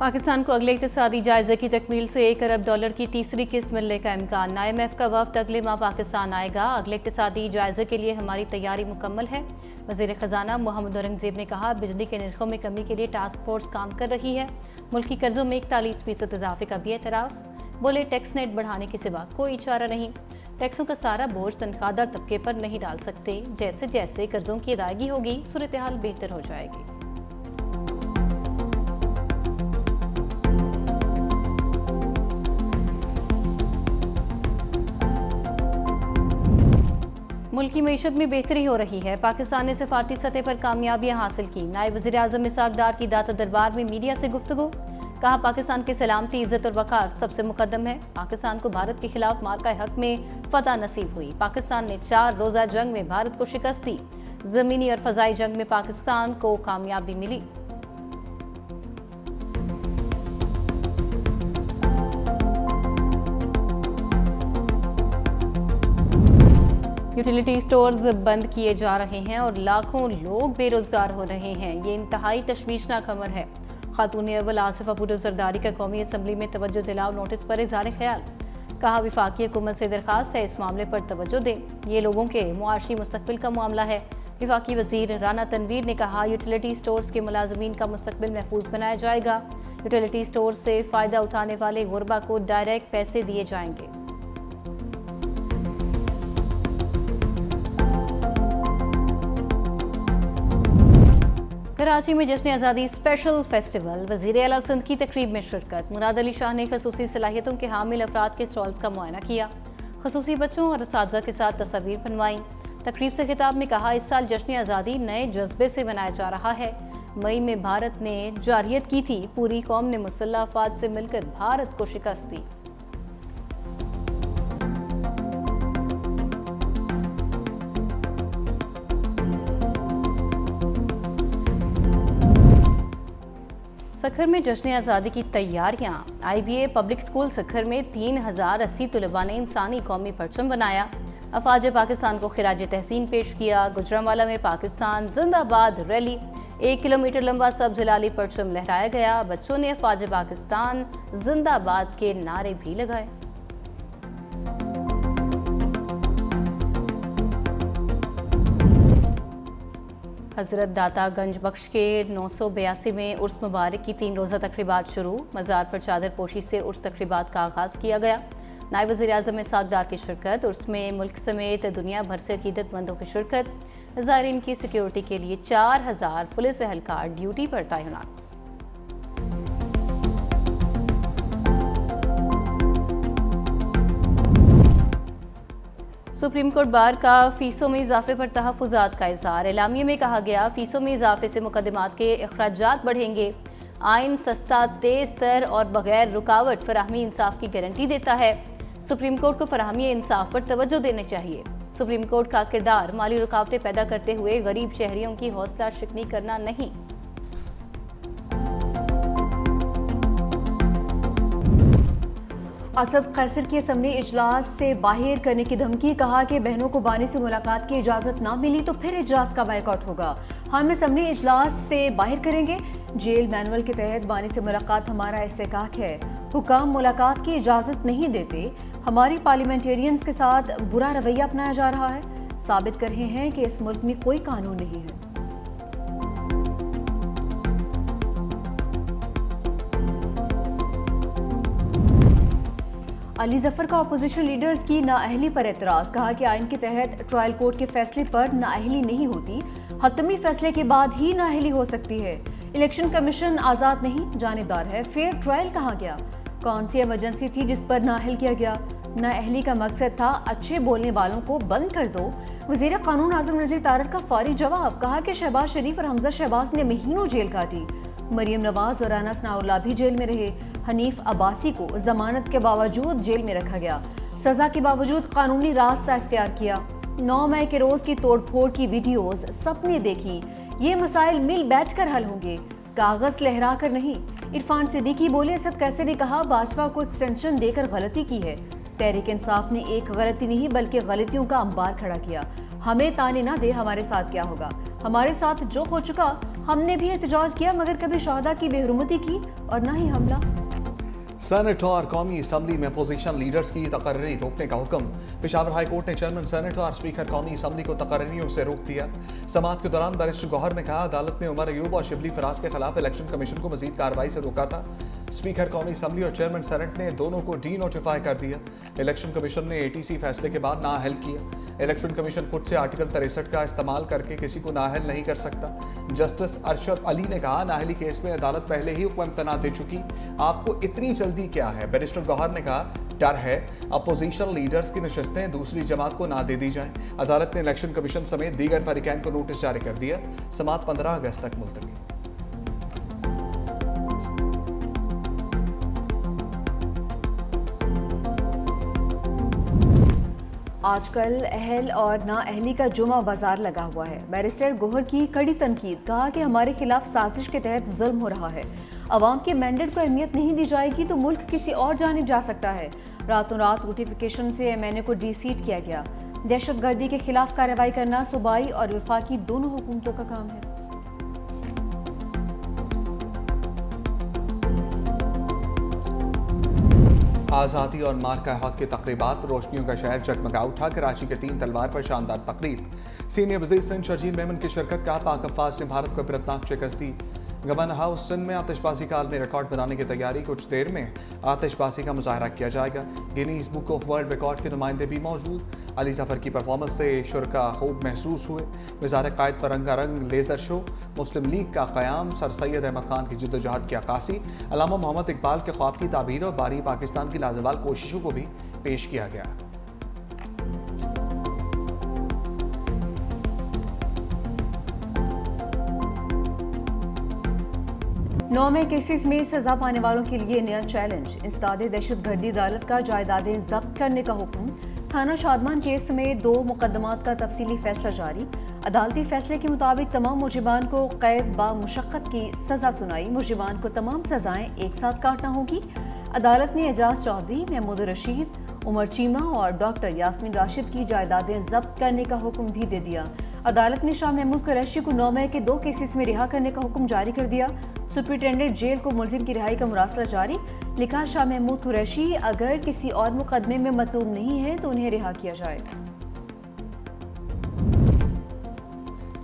पाकिस्तान को अगले इक़्तिसादी जायजे की तकमील से $1 अरब की तीसरी किस्त मिलने का इम्कान। IMF का वफ़द अगले माह पाकिस्तान आएगा। अगले इक़्तिसादी जायजे के लिए हमारी तैयारी मुकम्मल है। वज़ीर ख़जाना मोहम्मद औरंगज़ेब ने कहा, बिजली के नरखों में कमी के लिए टास्क फोर्स काम कर रही है। मुल्की कर्जों में 41% इजाफे का भी एतराफ़। बोले, टैक्स नेट बढ़ाने के सिवा कोई चारा नहीं। टैक्सों का सारा बोझ तनख्वाहदार तबके पर नहीं डाल सकते। जैसे जैसे कर्जों की अदायगी होगी, सूरत हाल बेहतर हो जाएगी। मुल्क की मईशत में बेहतरी हो रही है। पाकिस्तान ने सफारती सतह पर कामयाबियां हासिल की। नायब वज़ीर आज़म इसहाक डार की दाता दरबार में मीडिया से गुफ्तगू। कहा, पाकिस्तान की सलामती, इज्जत और वक़ार सबसे मुकद्दम है। पाकिस्तान को भारत के खिलाफ मार्का हक में फतह नसीब हुई। पाकिस्तान ने 4 रोज़ा जंग में भारत को शिकस्त दी। ज़मीनी और फ़ज़ाई जंग में पाकिस्तान को कामयाबी मिली। यूटिलिटी स्टोर्स बंद किए जा रहे हैं और लाखों लोग बेरोजगार हो रहे हैं। ये इंतहाई तशवीशनाक खबर है। खातून अव्वल आसिफा भुट्टो जरदारी का कौमी असम्बली में तवज्जो दिलाओ नोटिस पर इज़हार ख्याल। कहा, विफाकी हुकूमत से दरख्वास्त है इस मामले पर तवज्जो दें। ये लोगों के मुआशी मुस्तकबिल का मामला है। विफाकी वजीर राना तनवीर ने कहा, यूटिलिटी स्टोर्स के मुलाजमीन का मुस्तकबिल महफूज बनाया जाएगा। यूटिलिटी स्टोर से फ़ायदा उठाने वाले गुरबा को डायरेक्ट पैसे दिए जाएंगे। कराची में जश्न आज़ादी स्पेशल फेस्टिवल, वज़ीर आला सिंध की तकरीब में शिरकत। मुराद अली शाह ने खसूसी सलाहियतों के हामिल अफराद के स्टॉल्स का मुआयना किया। खसूसी बच्चों और असातिज़ा के साथ तस्वीर बनवाई। तकरीब से खिताब में कहा, इस साल जश्न आज़ादी नए जज्बे से मनाया जा रहा है। मई में भारत ने जारियत की थी। पूरी कौम ने मुसल्लह अफवाज से मिलकर भारत को शिकस्त दी। सखर में जश्न आज़ादी की तैयारियां। IBA पब्लिक स्कूल सखर में 3080 तलबा ने इंसानी कौमी परचम बनाया। अफवाज पाकिस्तान को खिराज तहसीन पेश किया। गुजरांवाला में पाकिस्तान जिंदाबाद रैली, 1 किलोमीटर लंबा सब्ज़ हिलाली परचम लहराया गया। बच्चों ने अफवाज पाकिस्तान जिंदाबाद के नारे भी लगाए। हज़रत दाता गंज बख्श के 982 में उर्स मुबारक की 3 रोज़ा तकरीबात शुरू। मज़ार पर चादर पोशी से उर्स तकरीबात का आगाज़ किया गया। नायब वज़ीर आज़म इसहाक डार की शिरकत। उर्स में मुल्क समेत दुनिया भर से अकीदतमंदों की शिरकत। ज़ायरीन की सिक्योरिटी के लिए 4000 पुलिस एहलकार ड्यूटी पर तैनात। सुप्रीम कोर्ट बार का फीसों में इजाफे पर तहफ़्फ़ुज़ात का इज़हार। एलामिये में कहा गया, फीसों में इजाफे से मुकदमात के अखराजात बढ़ेंगे। आइन सस्ता, तेज़ तर और बगैर रुकावट फराहमी इंसाफ की गारंटी देता है। सुप्रीम कोर्ट को फराहमी इंसाफ पर तवज्जो देनी चाहिए। सुप्रीम कोर्ट का किरदार माली रुकावटें पैदा करते हुए गरीब शहरियों की हौसला शिकनी करना नहीं। असद कैसर की असम्बली इजलास से बाहर करने की धमकी। कहा कि बहनों को बानी से मुलाकात की इजाज़त ना मिली तो फिर इजलास का बायकॉट होगा। हम असम्बली इजलास से बाहर करेंगे। जेल मैनुअल के तहत बानी से मुलाकात हमारा इस्तेकाक है। हुकाम मुलाकात की इजाज़त नहीं देते। हमारी पार्लियामेंटेरियंस के साथ बुरा रवैया अपनाया जा रहा है। साबित कर रहे हैं कि इस मुल्क में कोई कानून नहीं है। अली जफर का अपोजिशन लीडर्स की नाअहली पर एतराज़। कहा कि आइन के तहत ट्रायल कोर्ट के फैसले पर नाअहली नहीं होती। हतमी फैसले के बाद ही नाअहली हो सकती है। इलेक्शन कमीशन आज़ाद नहीं, जानेदार है। फेयर ट्रायल कहाँ गया? कौन सी इमरजेंसी थी जिस पर नाअहल किया गया? नाअहली का मकसद था अच्छे बोलने वालों को बंद कर दो। वज़ीर कानून आज़म नज़ीर तारड़ का फौरी जवाब। कहा कि शहबाज शरीफ और हमजा शहबाज ने महीनों जेल काटी। मरियम नवाज और राना सनाउल्लाह भी जेल में रहे। हनीफ अब्बासी को जमानत के बावजूद जेल में रखा गया। सजा के बावजूद कानूनी रास्ता इख्तियार किया। 9 मई के रोज की तोड़फोड़ की वीडियोस सबने देखी। ये मसाइल मिल बैठकर हल होंगे, कागज लहरा कर नहीं। इरफान सिद्दीकी बोले, असद कैसर ने कहा भाजपा को एक्सटेंशन देकर गलती की है। तहरीक इंसाफ ने एक गलती नहीं बल्कि गलतियों का अंबार खड़ा किया। हमें ताने ना दे हमारे साथ क्या होगा। हमारे साथ जो हो चुका हमने भी एहतजाज किया मगर कभी शहदा की बेहरमती की और ना ही हमला। सेनेट और कौमी असम्बली में अपोजिशन लीडर्स की तकर्री रोकने का हुक्म। पेशावर हाई कोर्ट ने चेयरमैन सेनेट और स्पीकर कौमी असम्बली को तकर्रियों से रोक दिया। समाअत के दौरान बैरिस्टर गौहर ने कहा, अदालत ने उमर अयूब और शिबली फराज के खिलाफ इलेक्शन कमीशन को मजीद कार्रवाई से रोका था। स्पीकर कौमी असम्बली और चेयरमैन सेनेट ने दोनों को डी नोटिफाई कर दिया। इलेक्शन कमीशन ने एटीसी फैसले के बाद नाअहल किया। इलेक्शन कमीशन खुद से आर्टिकल 63 का इस्तेमाल करके किसी को नाअहल नहीं कर सकता। जस्टिस अरशद अली ने कहा, नाअहली केस में अदालत पहले ही हुक्म इम्तना दे चुकी, आपको इतनी जल्दी क्या है। बैरिस्टर गौहर ने कहा, डर है अपोजिशन लीडर्स की नशस्तें दूसरी जमात को ना दे दी जाएं। अदालत ने इलेक्शन कमीशन समेत दीगर फरीकैन को नोटिस जारी कर दिया। समाअत 15 अगस्त तक मुलतवी। आजकल अहल और नाअहली का जुमा बाजार लगा हुआ है। बैरिस्टर गौहर की कड़ी तनकीद, कहा कि हमारे खिलाफ साजिश के तहत जुल्म हो रहा है। अवाम के मैंडेट को अहमियत नहीं दी जाएगी तो मुल्क किसी और जानिब जा सकता है। रातों रात नोटिफिकेशन से MNA को डीसीट किया गया। दहशतगर्दी के खिलाफ कार्रवाई करना सूबाई और वफाकी दोनों हुकूमतों का काम है। आज़ादी और मार्का हक की तकरीबात, रोशनियों का शहर जगमगा उठा। कराची के 3 तलवार पर शानदार तकरीब। सीनियर वज़ीर सिंध शर्जील मेमन की शिरकत का। पाक अफ़वाज ने भारत को इबरतनाक शिकस्त दी। गवर्नर हाउस सिंध में आतिशबाजी का आलमी रिकॉर्ड बनाने की तैयारी। कुछ देर में आतिशबाजी का मुजाहरा किया जाएगा। Guinness book of world record के नुमाइंदे भी मौजूद। अली जफर की परफॉर्मेंस से शुरका खूब महसूस हुए। वज़ारत कायद पर रंगारंग लेज़र शो। मुस्लिम लीग का क़याम। सर सैयद अहमद खान की जिद्दोजहद की अक्कासी। अल्लामा मोहम्मद इकबाल के ख्वाब की ताबीर और बारी पाकिस्तान की लाजवाल कोशिशों को भी पेश किया गया। 9 में केसेस में सजा पाने वालों के लिए नया चैलेंज। इंसदादे दहशतगर्दी अदालत का जायदादें जब्त करने का हुक्म। थाना शादमान केस में 2 मुकदमात का तफसीली फैसला जारी। अदालती फैसले के मुताबिक तमाम मुजरिमान को कैद बा मुशक्कत की सजा सुनाई। मुजरिमान को तमाम सजाएं एक साथ काटना होगी। अदालत ने एजाज चौधरी, महमूद रशीद, उमर चीमा और डॉक्टर यास्मीन राशिद की जायदादें जब्त करने का हुक्म भी दे दिया। अदालत ने शाह महमूद कुरैशी को 9 मई के 2 केसेस में रिहा करने का हुक्म जारी कर दिया। सुप्रिंटेंडेंट जेल को मुलजिम की रिहाई का मुरासला जारी। लिखा, शाह महमूद कुरैशी अगर किसी और मुकदमे में मतलूब नहीं है तो उन्हें रिहा किया जाए।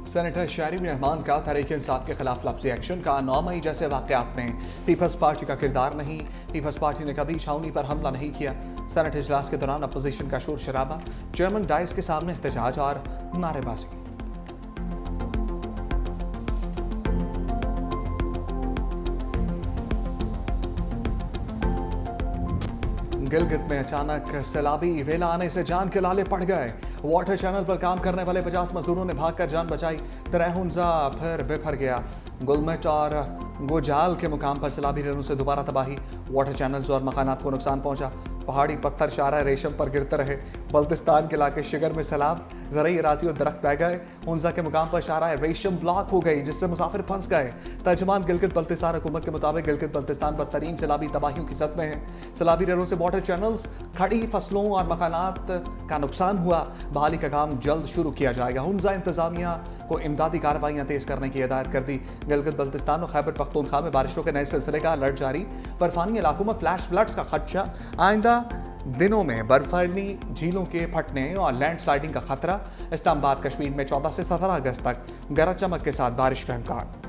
सेनेटर शहरीन रहमान का तहरीक इंसाफ के खिलाफ लफ्ज़ी एक्शन का। 9 मई जैसे वाक़यात में पीपल्स पार्टी का किरदार नहीं। पीपल्स पार्टी ने कभी छावनी पर हमला नहीं किया। सेनेट इजलास के दौरान अपोजिशन का शोर शराबा। चेयरमैन डाइस के सामने एहतजाज और नारेबाजी। गिलगित में अचानक सैलाबी वेला आने से जान के लाले पड़ गए। वाटर चैनल पर काम करने वाले 50 मजदूरों ने भागकर जान बचाई। तरहेंजा फिर बिफर गया। गुलमट और गोजाल के मुकाम पर सैलाबी रेणु से दोबारा तबाही। वाटर चैनल्स और मकानात को नुकसान पहुंचा। पहाड़ी पत्थर शारा रेशम पर गिरते रहे। बल्तिस्तान के इलाके शिगर में सैलाब, ज़रई अराज़ी और दरख्त बह गए। हुंजा के मुकाम पर शारा रेशम ब्लॉक हो गई जिससे मुसाफिर फंस गए। तर्जमान गिलगित बल्तिस्तान हुकूमत के मुताबिक गिलगित बल्तिस्तान बदतरीन सैलाबी तबाहियों की जद में है। सैलाबी रेणु से वाटर चैनल्स, खड़ी फसलों और मकानात का नुकसान हुआ। बहाली का काम जल्द शुरू किया जाएगा। हुंजा इंतजामिया को इमदादी कार्रवाइयाँ तेज करने की हिदायत कर दी। गिलगित बल्तिस्तान और खैबर पख्तूनख्वा में बारिशों के नए सिलसिले का अलर्ट जारी। बर्फानी इलाकों में फ्लैश फ्लड्स का खदशा। आइंदा दिनों में बर्फीली झीलों के फटने और लैंडस्लाइडिंग का खतरा। इस्लामाबाद कश्मीर में 14 से 17 अगस्त तक गरज चमक के साथ बारिश का इम्कान।